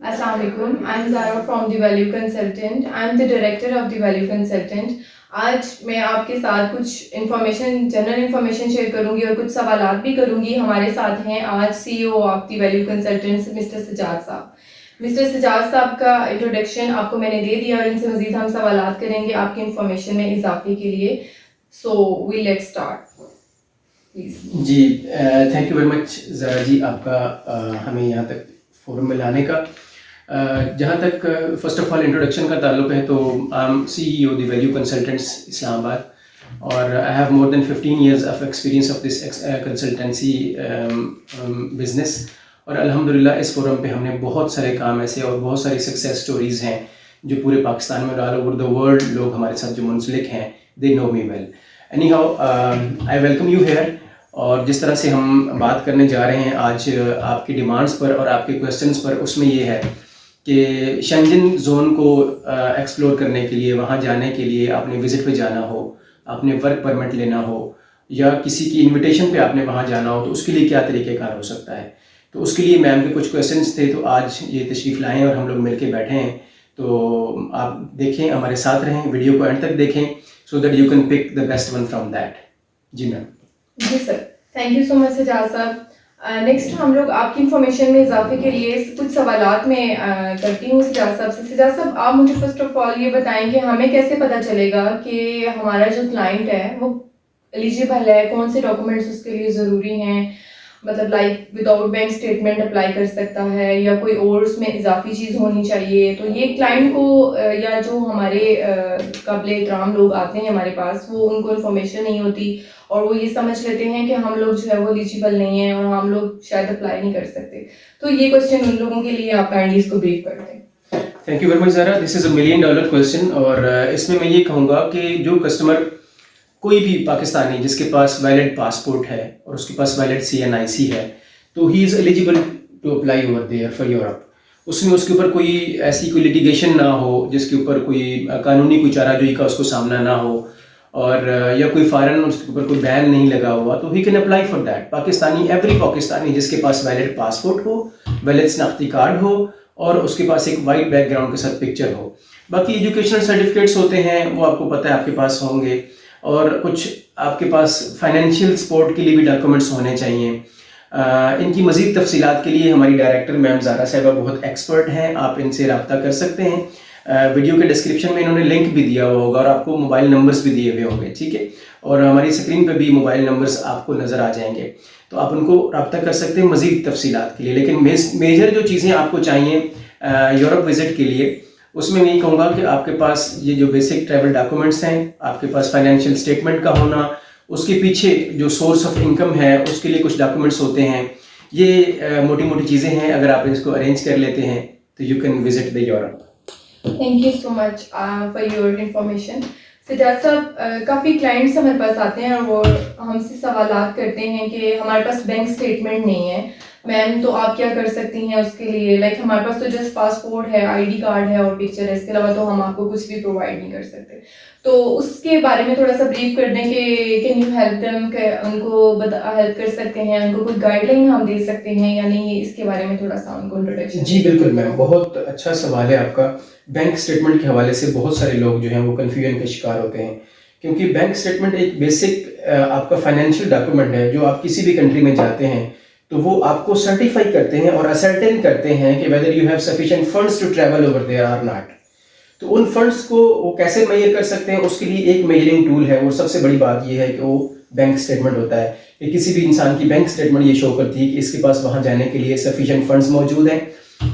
Assalamu alaikum. I'm Zara from The Value Consultant. I'm the director of The Value Consultant. आज मैं आपके साथ कुछ जनरल इन्फॉर्मेशन शेयर करूंगी और कुछ सवालात भी करूंगी। हमारे साथ हैं आज CEO of the value consultants mister Sajjad साहब। मिस्टर सजाद साहब का इंट्रोडक्शन आपको मैंने दे दिया और इनसे मजीद हम सवालात करेंगे आपकी इन्फॉर्मेशन में इजाफे के लिए। So we let start please. जी, थैंक यू वेरी मच ज़रा जी, आपका हमें यहाँ तक फोरम में लाने का। जहाँ तक फर्स्ट ऑफ ऑल इंट्रोडक्शन का ताल्लुक है तो I am CEO the value Consultants Islamabad और I have more than 15 years of experience of this consultancy business. और अल्हम्दुलिल्लाह इस फोरम पे हमने बहुत सारे काम ऐसे और बहुत सारी सक्सेस स्टोरीज़ हैं जो पूरे पाकिस्तान में और ऑल ओवर द वर्ल्ड लोग हमारे साथ जो मुंसलिक हैं, they know me well. Any how, I welcome you here. और जिस तरह से हम बात करने जा रहे हैं आज आपकी डिमांड्स पर और आपके क्वेश्चंस पर, उसमें ये है कि शेंजन जोन को एक्सप्लोर करने के लिए, वहाँ जाने के लिए आपने विज़िट पे जाना हो, आपने वर्क परमिट लेना हो या किसी की इनविटेशन पे आपने वहाँ जाना हो, तो उसके लिए क्या तरीक़ेकार हो सकता है। तो उसके लिए मैम के कुछ क्वेश्चंस थे, तो आज ये तशरीफ़ लाएँ और हम लोग मिल के बैठे हैं। तो आप देखें, हमारे साथ रहें, वीडियो को एंड तक देखें so that you can pick the best one from that. जी मैम। जी sir, thank you so much Sajjad साहब। नेक्स्ट हम लोग आपकी इन्फॉर्मेशन में इजाफे के लिए कुछ सवालात में करती हूँ सजाद साहब से। सजाद साहब, आप मुझे फर्स्ट ऑफ ऑल ये बताएं कि हमें कैसे पता चलेगा कि हमारा जो क्लाइंट है वो एलिजिबल है, कौन से डॉक्यूमेंट्स उसके लिए ज़रूरी हैं, मतलब like without bank statement apply कर सकता है या कोई और उसमें इजाफी चीज़ होनी चाहिए। तो ये क्लाइंट को या जो हमारे काबिल एहतराम लोग आते हैं हमारे पास, वो उनको इन्फॉर्मेशन नहीं होती और वो ये समझ लेते हैं कि हम लोग जो है वो एलिजिबल नहीं है और हम लोग शायद अप्लाई नहीं कर सकते। तो ये क्वेश्चन उन लोगों के लिए आप काइंडली इसको ब्रीफ करते हैं। थैंक यू वेरी मच ज़रा, दिस इज़ $1 million क्वेश्चन। और इसमें मैं ये कहूँगा कि जो कस्टमर, कोई भी पाकिस्तानी जिसके पास वैलिड पासपोर्ट है और उसके पास वैलिड CNIC है, तो he is eligible to apply over there for Europe. उसमें उसके ऊपर कोई ऐसी कोई लिटिगेशन ना हो जिसके ऊपर कोई कानूनी कोई चाराजोई का उसको सामना ना हो, और या कोई फॉरेन उसके ऊपर कोई बैन नहीं लगा हुआ, तो he can apply for that. Pakistani, every Pakistani जिसके पास वैलिड पासपोर्ट हो, वैलिड शनाख्ती कार्ड हो और उसके पास एक वाइट बैकग्राउंड के साथ पिक्चर हो। बाकी एजुकेशनल सर्टिफिकेट्स होते हैं, वो आपको पता है आपके पास होंगे, और कुछ आपके पास फाइनेंशियल सपोर्ट के लिए भी डॉक्यूमेंट्स होने चाहिए। इनकी मज़ीद तफसीलात के लिए हमारी डायरेक्टर मैम ज़ारा साहिबा बहुत एक्सपर्ट हैं, आप इनसे रब्ता कर सकते हैं। वीडियो के डिस्क्रिप्शन में इन्होंने लिंक भी दिया हुआ होगा और आपको मोबाइल नंबर्स भी दिए हुए होंगे, ठीक है। और हमारी स्क्रीन पे भी मोबाइल नंबर्स आपको नज़र आ जाएंगे, तो आप उनको रब्ता कर सकते हैं मज़ीद तफसीलात के लिए। लेकिन मेजर जो चीज़ें आपको चाहिए यूरोप विज़िट के लिए, उसमें मैं ये कहूँगा कि आपके पास ये जो बेसिक ट्रैवल डॉक्यूमेंट्स हैं, आपके पास फाइनेंशियल स्टेटमेंट का होना, उसके पीछे जो सोर्स ऑफ इनकम है उसके लिए कुछ डॉक्यूमेंट्स होते हैं। ये मोटी मोटी चीज़ें हैं, अगर आप इसको अरेंज कर लेते हैं तो you can visit the Europe. Thank you so much for your information. Sajjad साहब, काफ़ी क्लाइंट्स हमारे पास आते हैं और वो हमसे सवालात करते हैं कि हमारे पास बैंक स्टेटमेंट नहीं है, मैम तो आप क्या कर सकती हैं उसके लिए। लाइक हमारे पास तो जस्ट पासपोर्ट है, ID कार्ड है और पिक्चर है, इसके अलावा तो हम आपको कुछ भी प्रोवाइड नहीं कर सकते। तो उसके बारे में थोड़ा सा ब्रीफ कर दें कि कैन यू हेल्प देम, उनको हेल्प कर सकते हैं, उनको कोई गाइडलाइन हम दे सकते हैं या नहीं, इसके बारे में थोड़ा सा उनको इंट्रोडक्शन। जी बिल्कुल मैम, बहुत अच्छा सवाल है आपका। बैंक स्टेटमेंट के हवाले से बहुत सारे लोग जो हैं वो कन्फ्यूजन के शिकार होते हैं, क्योंकि बैंक स्टेटमेंट एक बेसिक आपका फाइनेंशियल डॉक्यूमेंट है जो आप किसी भी कंट्री में जाते हैं तो वो आपको सर्टिफाई करते हैं और असर्टेन करते हैं कि whether you have sufficient funds to travel over there or not. तो उन फंड्स को वो कैसे मेजर कर सकते हैं, उसके लिए एक मेजरिंग टूल है, और सबसे बड़ी बात ये है कि वो बैंक स्टेटमेंट होता है। कि किसी भी इंसान की बैंक स्टेटमेंट ये शो करती है कि इसके पास वहाँ जाने के लिए सफिशिएंट फंड्स मौजूद हैं,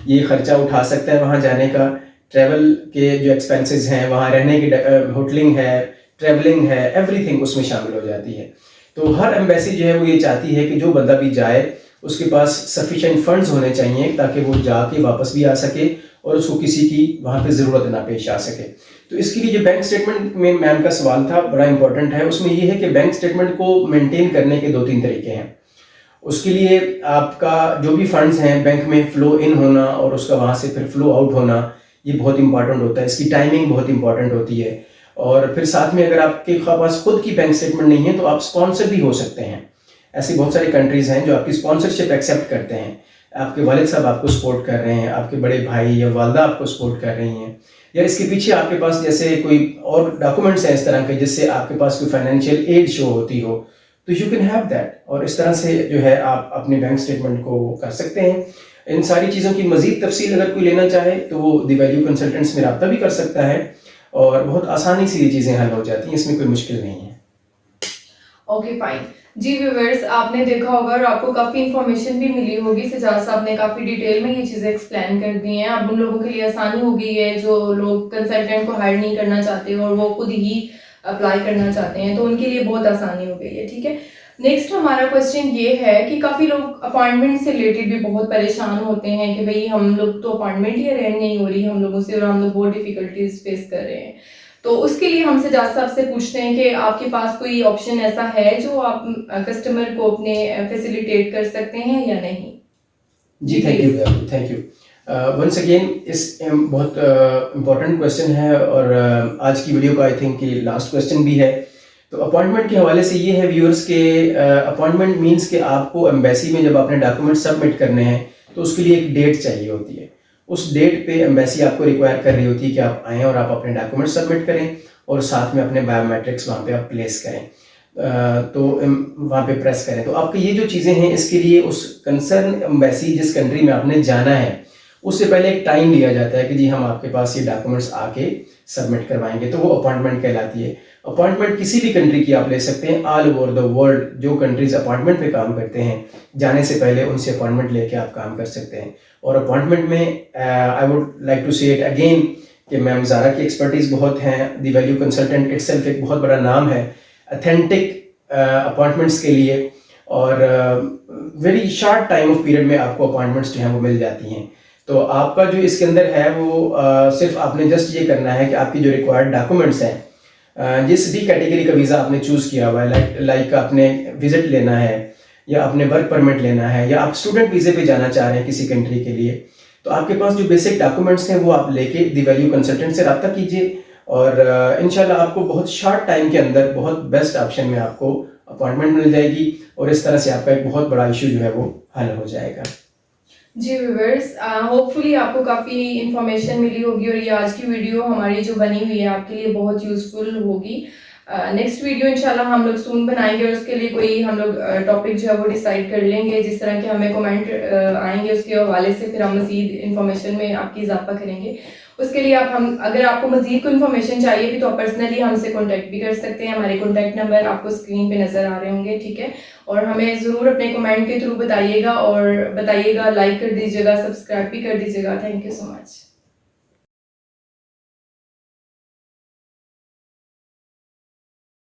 ये खर्चा उठा सकता है वहाँ जाने का, ट्रैवल के जो एक्सपेंसेस हैं, वहाँ रहने की होटलिंग है, ट्रैवलिंग है, एवरीथिंग उसमें शामिल हो जाती है। तो हर एम्बेसी जो है वो ये चाहती है कि जो बंदा भी जाए उसके पास सफिशिएंट फंड्स होने चाहिए ताकि वो जाके वापस भी आ सके और उसको किसी की वहाँ पे ज़रूरत ना पेश आ सके। तो इसके लिए जो बैंक स्टेटमेंट में मैम का सवाल था बड़ा इंपॉर्टेंट है। उसमें ये है कि बैंक स्टेटमेंट को मेंटेन करने के 2-3 तरीके हैं। उसके लिए आपका जो भी फंड्स हैं बैंक में फ़्लो इन होना और उसका वहाँ से फिर फ़्लो आउट होना, ये बहुत इंपॉर्टेंट होता है। इसकी टाइमिंग बहुत इंपॉर्टेंट होती है। और फिर साथ में अगर आपके पास खुद की बैंक स्टेटमेंट नहीं है तो आप स्पॉन्सर भी हो सकते हैं। ऐसी बहुत सारी कंट्रीज़ हैं जो आपकी स्पॉन्सरशिप एक्सेप्ट करते हैं। आपके वालिद साहब आपको सपोर्ट कर रहे हैं, आपके बड़े भाई या वालदा आपको सपोर्ट कर रही हैं, या इसके पीछे आपके पास जैसे कोई और डॉक्यूमेंट्स हैं इस तरह के जिससे आपके पास कोई फाइनेंशियल एड शो होती हो, तो यू कैन हैव दैट। और इस तरह से जो है आप अपने बैंक स्टेटमेंट को कर सकते हैं। इन सारी चीज़ों की मज़ीद तफसील अगर कोई लेना चाहे तो वो द वैल्यू कंसल्टेंट्स में रब्ता भी कर सकता है, और बहुत आसानी से ये चीज़ें हल हो जाती हैं, इसमें कोई मुश्किल नहीं है। Okay fine. जी व्यूअर्स, आपने देखा होगा और आपको काफ़ी इन्फॉर्मेशन भी मिली होगी। सजाद साहब ने काफ़ी डिटेल में ये चीज़ें एक्सप्लेन कर दी हैं। अब उन लोगों के लिए आसानी हो गई है जो लोग कंसल्टेंट को हायर नहीं करना चाहते और वो खुद ही अप्लाई करना चाहते हैं, तो उनके लिए बहुत आसानी हो गई है। ठीक है, नेक्स्ट हमारा क्वेश्चन ये है कि काफ़ी लोग अपॉइंटमेंट से रिलेटेड भी बहुत परेशान होते हैं कि भाई हम लोग तो अपॉइंटमेंट ही अरेंज नहीं हो रही हम लोगों से और हम लोग बहुत डिफिकल्टीज फेस कर रहे हैं। तो उसके लिए हम सजाद साहब से पूछते हैं कि आपके पास कोई ऑप्शन ऐसा है जो आप कस्टमर को अपने फैसिलिटेट कर सकते हैं या नहीं? जी thank you, thank you once again. इस बहुत इम्पोर्टेंट क्वेश्चन है, और आज की वीडियो का आई थिंक कि लास्ट क्वेश्चन भी है। तो अपॉइंटमेंट के हवाले से ये है व्यूअर्स के अपॉइंटमेंट मींस कि आपको एम्बेसी में जब अपने डॉक्यूमेंट सबमिट करने हैं तो उसके लिए एक डेट चाहिए होती है। उस डेट पे एम्बेसी आपको रिक्वायर कर रही होती है कि आप आएँ और आप अपने डॉक्यूमेंट सबमिट करें और साथ में अपने बायोमेट्रिक्स वहाँ पे आप प्लेस करें, तो वहाँ पे प्रेस करें। तो आपकी ये जो चीज़ें हैं इसके लिए उस कंसर्न एम्बेसी जिस कंट्री में आपने जाना है उससे पहले एक टाइम लिया जाता है कि जी हम आपके पास ये डॉक्यूमेंट्स आके सबमिट करवाएंगे, तो वो अपॉइंटमेंट कहलाती है। अपॉइंटमेंट किसी भी कंट्री की आप ले सकते हैं, ऑल ओवर द वर्ल्ड जो कंट्रीज अपॉइंटमेंट पे काम करते हैं जाने से पहले उनसे अपॉइंटमेंट लेके आप काम कर सकते हैं। और अपॉइंटमेंट में आई वुड लाइक टू से इट अगेन कि मैम ज़ारा की एक्सपर्टीज़ बहुत हैं, द वैल्यू कंसल्टेंट इटसेल्फ एक बहुत बड़ा नाम है अथेंटिक अपॉइंटमेंट्स के लिए, और very short time of period में आपको अपॉइंटमेंट्स जो हैं वो मिल जाती हैं। तो आपका जो इसके अंदर है वो सिर्फ आपने जस्ट ये करना है कि आपकी जो रिक्वायर्ड डॉक्यूमेंट्स हैं, जिस भी कैटेगरी का वीज़ा आपने चूज़ किया हुआ है, लाइक आपने विजिट लेना है या आपने वर्क परमिट लेना है या आप स्टूडेंट वीज़े पे जाना चाह रहे हैं किसी कंट्री के लिए, तो आपके पास जो बेसिक डॉक्यूमेंट्स हैं वो आप लेके द वैल्यू कंसल्टेंट से रब्ता कीजिए, और इंशाल्लाह आपको बहुत शॉर्ट टाइम के अंदर बहुत बेस्ट ऑप्शन में आपको अपॉइंटमेंट मिल जाएगी, और इस तरह से आपका एक बहुत बड़ा इशू जो है वो हल हो जाएगा। जी व्यूअर्स, होपफुली आपको काफ़ी इन्फॉर्मेशन मिली होगी और ये आज की वीडियो हमारी जो बनी हुई है आपके लिए बहुत यूज़फुल होगी। नेक्स्ट वीडियो इंशाल्लाह हम लोग सून बनाएंगे और उसके लिए कोई हम लोग टॉपिक जो है वो डिसाइड कर लेंगे, जिस तरह के हमें कमेंट आएंगे उसके हवाले से फिर हम मज़ीद इन्फॉर्मेशन में आपकी इजाफा करेंगे। उसके लिए अगर आपको मज़ीद कोई इन्फॉर्मेशन चाहिए भी तो आप पर्सनली हमसे कॉन्टैक्ट भी कर सकते हैं। हमारे कॉन्टैक्ट नंबर आपको स्क्रीन पे नज़र आ रहे होंगे, ठीक है। और हमें ज़रूर अपने कमेंट के थ्रू बताइएगा, और बताइएगा, लाइक कर दीजिएगा, सब्सक्राइब भी कर दीजिएगा। Thank you so much.